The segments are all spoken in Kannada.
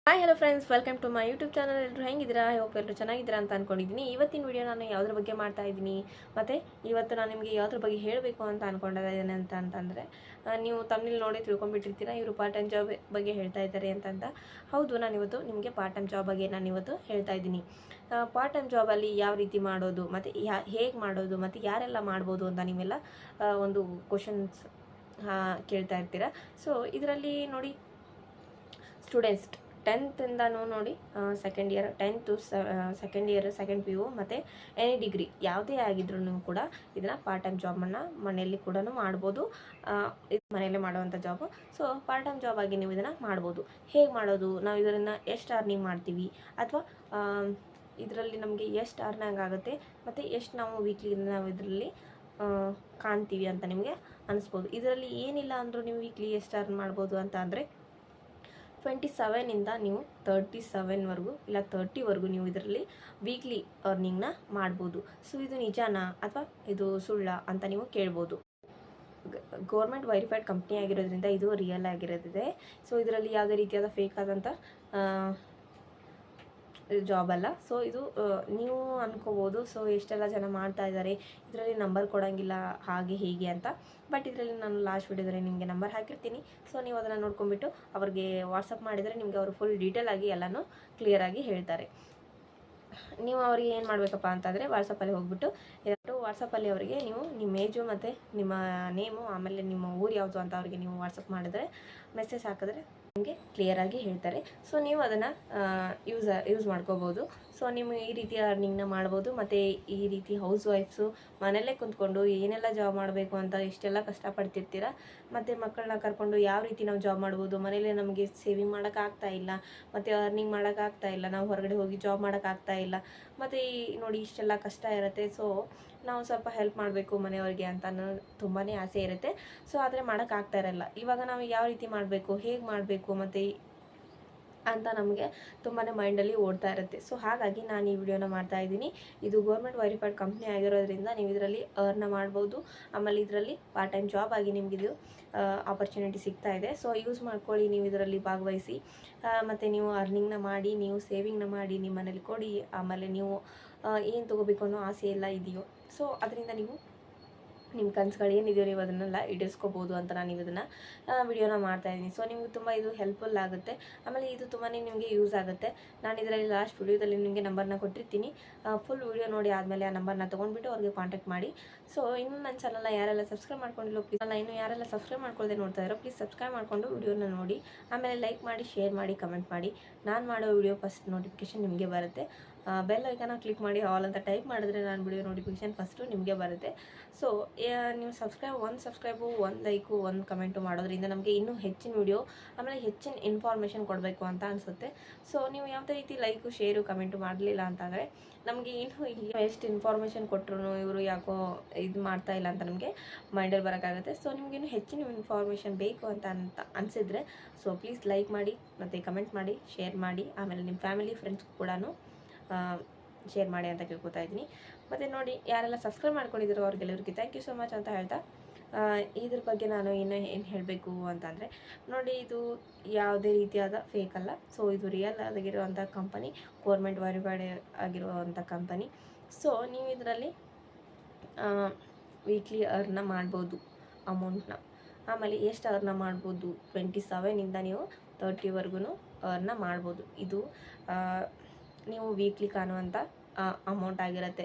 Hi hello friends, welcome to my YouTube channel. ಎಲ್ಲರೂ ಹೆಂಗಿದ್ದೀರಾ? ಹೋಪ್ ಎಲ್ಲರೂ ಚೆನ್ನಾಗಿದ್ದೀರಾ ಅಂತ ಅಂದ್ಕೊಂಡಿದ್ದೀನಿ. ಇವತ್ತಿನ ವಿಡಿಯೋ ನಾನು ಯಾವುದ್ರ ಬಗ್ಗೆ ಮಾಡ್ತಾ ಇದ್ದೀನಿ ಮತ್ತು ಇವತ್ತು ನಾನು ನಿಮಗೆ ಯಾವುದ್ರ ಬಗ್ಗೆ ಹೇಳಬೇಕು ಅಂತ ಅಂದ್ಕೊಂಡಿದ್ದೇನೆ ಅಂತಂದರೆ, ನೀವು ತಮಿಳು ನೋಡಿ ತಿಳ್ಕೊಂಡ್ಬಿಟ್ಟಿರ್ತೀರಾ, ಇವರು ಪಾರ್ಟ್ ಟೈಮ್ ಜಾಬ್ ಬಗ್ಗೆ ಹೇಳ್ತಾ ಇದ್ದಾರೆ ಅಂತಂದ. ಹೌದು, ನಾನಿವತ್ತು ನಿಮಗೆ ಪಾರ್ಟ್ ಟೈಮ್ ಜಾಬ್ ಬಗ್ಗೆ ನಾನಿವತ್ತು ಹೇಳ್ತಾ ಇದ್ದೀನಿ. ಪಾರ್ಟ್ ಟೈಮ್ ಜಾಬಲ್ಲಿ ಯಾವ ರೀತಿ ಮಾಡೋದು ಮತ್ತು ಹೇಗೆ ಮಾಡೋದು ಮತ್ತು ಯಾರೆಲ್ಲ ಮಾಡ್ಬೋದು ಅಂತ ನೀವೆಲ್ಲ ಒಂದು ಕ್ವಶನ್ಸ್ ಕೇಳ್ತಾ ಇರ್ತೀರಾ. ಸೊ ಇದರಲ್ಲಿ ನೋಡಿ, ಸ್ಟೂಡೆಂಟ್ಸ್ 10th ನೋಡಿ, second year 10th second year second PU ಮತ್ತು ಎನಿ ಡಿಗ್ರಿ ಯಾವುದೇ ಆಗಿದ್ರೂ ಕೂಡ ಇದನ್ನು ಪಾರ್ಟ್ ಟೈಮ್ ಜಾಬನ್ನು ಮನೆಯಲ್ಲಿ ಕೂಡ ಮಾಡ್ಬೋದು. ಇದು ಮನೆಯಲ್ಲೇ ಮಾಡುವಂಥ job. So part time job ಆಗಿ ನೀವು ಇದನ್ನು ಮಾಡ್ಬೋದು. ಹೇಗೆ ಮಾಡೋದು, ನಾವು ಇದರಿಂದ ಎಷ್ಟು ಅರ್ನಿಂಗ್ ಮಾಡ್ತೀವಿ ಅಥವಾ ಇದರಲ್ಲಿ ನಮಗೆ ಎಷ್ಟು ಅರ್ನಿಂಗ್ ಆಗುತ್ತೆ ಮತ್ತು ಎಷ್ಟು ನಾವು ವೀಕ್ಲಿ ನಾವು ಇದರಲ್ಲಿ ಕಾಣ್ತೀವಿ ಅಂತ ನಿಮಗೆ ಅನಿಸ್ಬೋದು. ಇದರಲ್ಲಿ ಏನಿಲ್ಲ ಅಂದರೂ ನೀವು ವೀಕ್ಲಿ ಎಷ್ಟು ಅರ್ನ್ ಮಾಡ್ಬೋದು ಅಂತ ಅಂದರೆ 27ಇಂದ ನೀವು 37ವರೆಗೂ ಇಲ್ಲ 30ವರೆಗೂ ನೀವು ಇದರಲ್ಲಿ ವೀಕ್ಲಿ ಅರ್ನಿಂಗ್ನ ಮಾಡ್ಬೋದು. ಸೊ ಇದು ನಿಜಾನಾ ಅಥವಾ ಇದು ಸುಳ್ಳ ಅಂತ ನೀವು ಕೇಳ್ಬೋದು. ಗೌರ್ಮೆಂಟ್ ವೆರಿಫೈಡ್ ಕಂಪ್ನಿ ಆಗಿರೋದ್ರಿಂದ ಇದು ರಿಯಲ್ ಆಗಿರೋದಿದೆ. ಸೊ ಇದರಲ್ಲಿ ಯಾವುದೇ ರೀತಿಯಾದ ಫೇಕ್ ಆದಂಥ ಜಾಬ್ ಅಲ್ಲ. ಸೊ ಇದು ನೀವು ಅನ್ಕೋಬೋದು, ಸೊ ಎಷ್ಟೆಲ್ಲ ಜನ ಮಾಡ್ತಾ ಇದ್ದಾರೆ, ಇದರಲ್ಲಿ ನಂಬರ್ ಕೊಡೋಂಗಿಲ್ಲ ಹಾಗೆ ಹೀಗೆ ಅಂತ. ಬಟ್ ಇದರಲ್ಲಿ ನಾನು ಲಾಸ್ಟ್ ವಿಡಿಯೋದಲ್ಲಿ ನಿಮಗೆ ನಂಬರ್ ಹಾಕಿರ್ತೀನಿ. ಸೊ ನೀವು ಅದನ್ನು ನೋಡ್ಕೊಂಡ್ಬಿಟ್ಟು ಅವ್ರಿಗೆ ವಾಟ್ಸಪ್ ಮಾಡಿದರೆ ನಿಮಗೆ ಅವರು ಫುಲ್ ಡೀಟೇಲ್ ಆಗಿ ಎಲ್ಲನೂ ಕ್ಲಿಯರಾಗಿ ಹೇಳ್ತಾರೆ. ನೀವು ಅವರಿಗೆ ಏನು ಮಾಡಬೇಕಪ್ಪ ಅಂತಂದರೆ, ವಾಟ್ಸಪ್ಪಲ್ಲಿ ಹೋಗ್ಬಿಟ್ಟು ವಾಟ್ಸಪ್ಪಲ್ಲಿ ಅವರಿಗೆ ನೀವು ನಿಮ್ಮ ಏಜು ಮತ್ತು ನಿಮ್ಮ ನೇಮು ಆಮೇಲೆ ನಿಮ್ಮ ಊರು ಯಾವುದು ಅಂತ ಅವರಿಗೆ ನೀವು ವಾಟ್ಸಪ್ ಮಾಡಿದ್ರೆ, ಮೆಸೇಜ್ ಹಾಕಿದ್ರೆ ನಿಮಗೆ ಕ್ಲಿಯರಾಗಿ ಹೇಳ್ತಾರೆ. ಸೊ ನೀವು ಅದನ್ನು ಯೂಸ್ ಮಾಡ್ಕೋಬೋದು. ಸೊ ನೀವು ಈ ರೀತಿ ಅರ್ನಿಂಗ್ನ ಮಾಡ್ಬೋದು. ಮತ್ತು ಈ ರೀತಿ ಹೌಸ್ ವೈಫ್ಸು ಮನೆಯಲ್ಲೇ ಕುಂತ್ಕೊಂಡು ಏನೆಲ್ಲ ಜಾಬ್ ಮಾಡಬೇಕು ಅಂತ ಇಷ್ಟೆಲ್ಲ ಕಷ್ಟಪಡ್ತಿರ್ತೀರ. ಮತ್ತು ಮಕ್ಕಳನ್ನ ಕರ್ಕೊಂಡು ಯಾವ ರೀತಿ ನಾವು ಜಾಬ್ ಮಾಡ್ಬೋದು, ಮನೇಲಿ ನಮಗೆ ಸೇವಿಂಗ್ ಮಾಡೋಕ್ಕಾಗ್ತಾ ಇಲ್ಲ ಮತ್ತು ಅರ್ನಿಂಗ್ ಮಾಡೋಕ್ಕಾಗ್ತಾ ಇಲ್ಲ, ನಾವು ಹೊರಗಡೆ ಹೋಗಿ ಜಾಬ್ ಮಾಡೋಕ್ಕಾಗ್ತಾ ಇಲ್ಲ, ಮತ್ತು ನೋಡಿ ಇಷ್ಟೆಲ್ಲ ಕಷ್ಟ ಇರುತ್ತೆ. ಸೊ ನಾವು ಸ್ವಲ್ಪ ಹೆಲ್ಪ್ ಮಾಡಬೇಕು ಮನೆಯವ್ರಿಗೆ ಅಂತ ತುಂಬಾ ಆಸೆ ಇರುತ್ತೆ. ಸೊ ಆದರೆ ಮಾಡೋಕ್ಕಾಗ್ತಾ ಇರಲ್ಲ. ಇವಾಗ ನಾವು ಯಾವ ರೀತಿ ಮಾಡಬೇಕು, ಹೇಗೆ ಮಾಡಬೇಕು ಮತ್ತು ಅಂತ ನಮಗೆ ತುಂಬಾ ಮೈಂಡಲ್ಲಿ ಓಡ್ತಾ ಇರುತ್ತೆ. ಸೊ ಹಾಗಾಗಿ ನಾನು ಈ ವಿಡಿಯೋನ ಮಾಡ್ತಾ ಇದ್ದೀನಿ. ಇದು ಗೌರ್ಮೆಂಟ್ ವೆರಿಫೈಡ್ ಕಂಪ್ನಿ ಆಗಿರೋದ್ರಿಂದ ನೀವು ಇದರಲ್ಲಿ ಅರ್ನ್ ಮಾಡ್ಬೋದು. ಆಮೇಲೆ ಇದರಲ್ಲಿ ಪಾರ್ಟ್ ಟೈಮ್ ಜಾಬ್ ಆಗಿ ನಿಮಗಿದು ಆಪರ್ಚುನಿಟಿ ಸಿಗ್ತಾ ಇದೆ. ಸೊ ಯೂಸ್ ಮಾಡ್ಕೊಳ್ಳಿ, ನೀವು ಇದರಲ್ಲಿ ಭಾಗವಹಿಸಿ ಮತ್ತು ನೀವು ಅರ್ನಿಂಗ್ನ ಮಾಡಿ, ನೀವು ಸೇವಿಂಗ್ನ ಮಾಡಿ ನಿಮ್ಮ ಮನೇಲಿ ಕೊಡಿ. ಆಮೇಲೆ ನೀವು ಏನು ತೊಗೋಬೇಕು ಅನ್ನೋ ಆಸೆ ಎಲ್ಲ ಇದೆಯೋ, ಸೊ ಅದರಿಂದ ನೀವು ನಿಮ್ಮ ಕನಸುಗಳು ಏನಿದೆಯೋ ನೀವು ಅದನ್ನೆಲ್ಲ ಈಡೇರಿಸ್ಕೋಬೋದು ಅಂತ ನಾನು ಇದನ್ನು ವಿಡಿಯೋನ ಮಾಡ್ತಾಯಿದ್ದೀನಿ. ಸೊ ನಿಮಗೆ ತುಂಬ ಇದು ಹೆಲ್ಪ್ಫುಲ್ ಆಗುತ್ತೆ. ಆಮೇಲೆ ಇದು ತುಂಬಾ ನಿಮಗೆ ಯೂಸ್ ಆಗುತ್ತೆ. ನಾನು ಇದರಲ್ಲಿ ಲಾಸ್ಟ್ ವಿಡಿಯೋದಲ್ಲಿ ನಿಮಗೆ ನಂಬರ್ನ ಕೊಟ್ಟಿರ್ತೀನಿ. ಫುಲ್ ವಿಡಿಯೋ ನೋಡಿ ಆದಮೇಲೆ ಆ ನಂಬರ್ನ ತೊಗೊಂಡ್ಬಿಟ್ಟು ಅವ್ರಿಗೆ ಕಾಂಟ್ಯಾಕ್ಟ್ ಮಾಡಿ. ಸೊ ಇನ್ನೂ ನನ್ನ ಚಾನಲ್ನ ಯಾರೆಲ್ಲ ಸಬ್ಸ್ಕ್ರೈಬ್ ಮಾಡ್ಕೊಂಡಿಲ್ಲ ಪ್ಲೀಸ್, ಇನ್ನೂ ಯಾರೆಲ್ಲ ಸಬ್ಸ್ಕ್ರೈಬ್ ಮಾಡ್ಕೊಳ್ಳದೆ ನೋಡ್ತಾ ಇರೋ ಪ್ಲೀಸ್ ಸಬ್ಸ್ಕ್ರೈಬ್ ಮಾಡಿಕೊಂಡು ವಿಡಿಯೋನ ನೋಡಿ. ಆಮೇಲೆ ಲೈಕ್ ಮಾಡಿ, ಶೇರ್ ಮಾಡಿ, ಕಮೆಂಟ್ ಮಾಡಿ. ನಾನು ಮಾಡೋ ವಿಡಿಯೋ ಫಸ್ಟ್ ನೋಟಿಫಿಕೇಷನ್ ನಿಮಗೆ ಬರುತ್ತೆ. ಬೆಲ್ ಐಕಾನ ಕ್ಲಿಕ್ ಮಾಡಿ ಆಲ್ ಅಂತ ಟೈಪ್ ಮಾಡಿದ್ರೆ ನಾನು ವಿಡಿಯೋ ನೋಟಿಫಿಕೇಷನ್ ಫಸ್ಟು ನಿಮಗೆ ಬರುತ್ತೆ. ಸೊ ನೀವು ಸಬ್ಸ್ಕ್ರೈಬು, ಒಂದು ಲೈಕು, ಒಂದು ಕಮೆಂಟು ಮಾಡೋದ್ರಿಂದ ನಮಗೆ ಇನ್ನೂ ಹೆಚ್ಚಿನ ವಿಡಿಯೋ ಆಮೇಲೆ ಹೆಚ್ಚಿನ ಇನ್ಫಾರ್ಮೇಷನ್ ಕೊಡಬೇಕು ಅಂತ ಅನಿಸುತ್ತೆ. ಸೊ ನೀವು ಯಾವುದೇ ರೀತಿ ಲೈಕು, ಶೇರು, ಕಮೆಂಟು ಮಾಡಲಿಲ್ಲ ಅಂತಂದರೆ ನಮಗೆ ಇನ್ನೂ ಎಷ್ಟು ಇನ್ಫಾರ್ಮೇಷನ್ ಕೊಟ್ಟರು ಇವರು ಯಾಕೋ ಇದು ಮಾಡ್ತಾ ಇಲ್ಲ ಅಂತ ನಮಗೆ ಮೈಂಡಲ್ಲಿ ಬರೋಕ್ಕಾಗುತ್ತೆ. ಸೊ ನಿಮಗಿನ್ನೂ ಹೆಚ್ಚಿನ ಇನ್ಫಾರ್ಮೇಷನ್ ಬೇಕು ಅಂತ ಅನಿಸಿದ್ರೆ ಸೊ ಪ್ಲೀಸ್ ಲೈಕ್ ಮಾಡಿ ಮತ್ತು ಕಮೆಂಟ್ ಮಾಡಿ, ಶೇರ್ ಮಾಡಿ. ಆಮೇಲೆ ನಿಮ್ಮ ಫ್ಯಾಮಿಲಿ ಫ್ರೆಂಡ್ಸ್ಗೂ ಕೂಡ ಶೇರ್ ಮಾಡಿ ಅಂತ ಕೇಳ್ಕೊತಾ ಇದ್ದೀನಿ. ಮತ್ತು ನೋಡಿ, ಯಾರೆಲ್ಲ ಸಬ್ಸ್ಕ್ರೈಬ್ ಮಾಡ್ಕೊಂಡಿದ್ದಾರೋ ಅವ್ರಿಗೆಲ್ಲರಿಗೂ ಥ್ಯಾಂಕ್ ಯು ಸೊ ಮಚ್ ಅಂತ ಹೇಳ್ತಾ, ಇದ್ರ ಬಗ್ಗೆ ನಾನು ಇನ್ನೂ ಏನು ಹೇಳಬೇಕು ಅಂತಂದರೆ, ನೋಡಿ ಇದು ಯಾವುದೇ ರೀತಿಯಾದ ಫೇಕ್ ಅಲ್ಲ. ಸೊ ಇದು ರಿಯಲ್ ಆಗಿರುವಂಥ ಕಂಪನಿ, ಗೌರ್ಮೆಂಟ್ ವೆರಿಫೈಡ್ ಆಗಿರುವಂಥ ಕಂಪನಿ. ಸೊ ನೀವು ಇದರಲ್ಲಿ ವೀಕ್ಲಿ ಅರ್ನ ಮಾಡ್ಬೋದು ಅಮೌಂಟ್ನ. ಆಮೇಲೆ ಎಷ್ಟು ಅರ್ನ ಮಾಡ್ಬೋದು, 27ಇಂದ ನೀವು 30ವರೆಗೂ ಅರ್ನ ಮಾಡ್ಬೋದು. ಇದು ನೀವು ವೀಕ್ಲಿ ಕಾಣುವಂಥ ಅಮೌಂಟ್ ಆಗಿರುತ್ತೆ.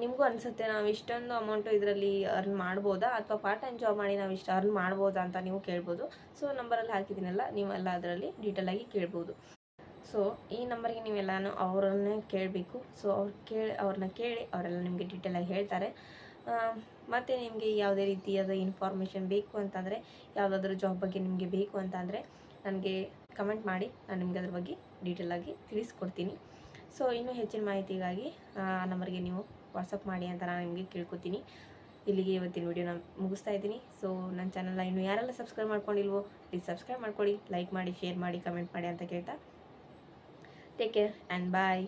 ನಿಮಗೂ ಅನಿಸುತ್ತೆ ನಾವು ಇಷ್ಟೊಂದು ಅಮೌಂಟು ಇದರಲ್ಲಿ ಅರ್ನ್ ಮಾಡ್ಬೋದಾ ಅಥವಾ ಪಾರ್ಟ್ ಟೈಮ್ ಜಾಬ್ ಮಾಡಿ ನಾವು ಇಷ್ಟು ಅರ್ನ್ ಮಾಡ್ಬೋದಾ ಅಂತ ನೀವು ಕೇಳ್ಬೋದು. ಸೊ ನಂಬರಲ್ಲಿ ಹಾಕಿದ್ದೀನಲ್ಲ, ನೀವೆಲ್ಲ ಅದರಲ್ಲಿ ಡೀಟೇಲಾಗಿ ಕೇಳ್ಬೋದು. ಸೊ ಈ ನಂಬರ್ಗೆ ನೀವೆಲ್ಲನೂ ಅವರನ್ನೇ ಕೇಳಬೇಕು. ಸೊ ಅವ್ರನ್ನ ಕೇಳಿ ಅವರೆಲ್ಲ ನಿಮಗೆ ಡೀಟೇಲಾಗಿ ಹೇಳ್ತಾರೆ. ಮತ್ತು ನಿಮಗೆ ಯಾವುದೇ ರೀತಿಯಾದ ಇನ್ಫಾರ್ಮೇಷನ್ ಬೇಕು ಅಂತಂದರೆ, ಯಾವುದಾದ್ರೂ ಜಾಬ್ ಬಗ್ಗೆ ನಿಮಗೆ ಬೇಕು ಅಂತಂದರೆ ನನಗೆ ಕಮೆಂಟ್ ಮಾಡಿ, ನಾನು ನಿಮಗೆ ಅದ್ರ ಬಗ್ಗೆ ಡೀಟೇಲಾಗಿ ತಿಳಿಸ್ಕೊಡ್ತೀನಿ. ಸೊ ಇನ್ನೂ ಹೆಚ್ಚಿನ ಮಾಹಿತಿಗಾಗಿ ಆ ನಂಬರ್ಗೆ ನೀವು ವಾಟ್ಸಪ್ ಮಾಡಿ ಅಂತ ನಾನು ನಿಮಗೆ ಕೇಳ್ಕೊತೀನಿ. ಇಲ್ಲಿಗೆ ಇವತ್ತಿನ ವಿಡಿಯೋನ ಮುಗಿಸ್ತಾ ಇದ್ದೀನಿ. ಸೊ ನನ್ನ ಚಾನಲ್ನ ಇನ್ನೂ ಯಾರೆಲ್ಲ ಸಬ್ಸ್ಕ್ರೈಬ್ ಮಾಡ್ಕೊಂಡಿಲ್ವೋ ಪ್ಲೀಸ್ ಸಬ್ಸ್ಕ್ರೈಬ್ ಮಾಡ್ಕೊಳ್ಳಿ, ಲೈಕ್ ಮಾಡಿ, ಶೇರ್ ಮಾಡಿ, ಕಮೆಂಟ್ ಮಾಡಿ ಅಂತ ಕೇಳ್ತಾ ಟೇಕ್ ಕೇರ್ ಆ್ಯಂಡ್ ಬಾಯ್.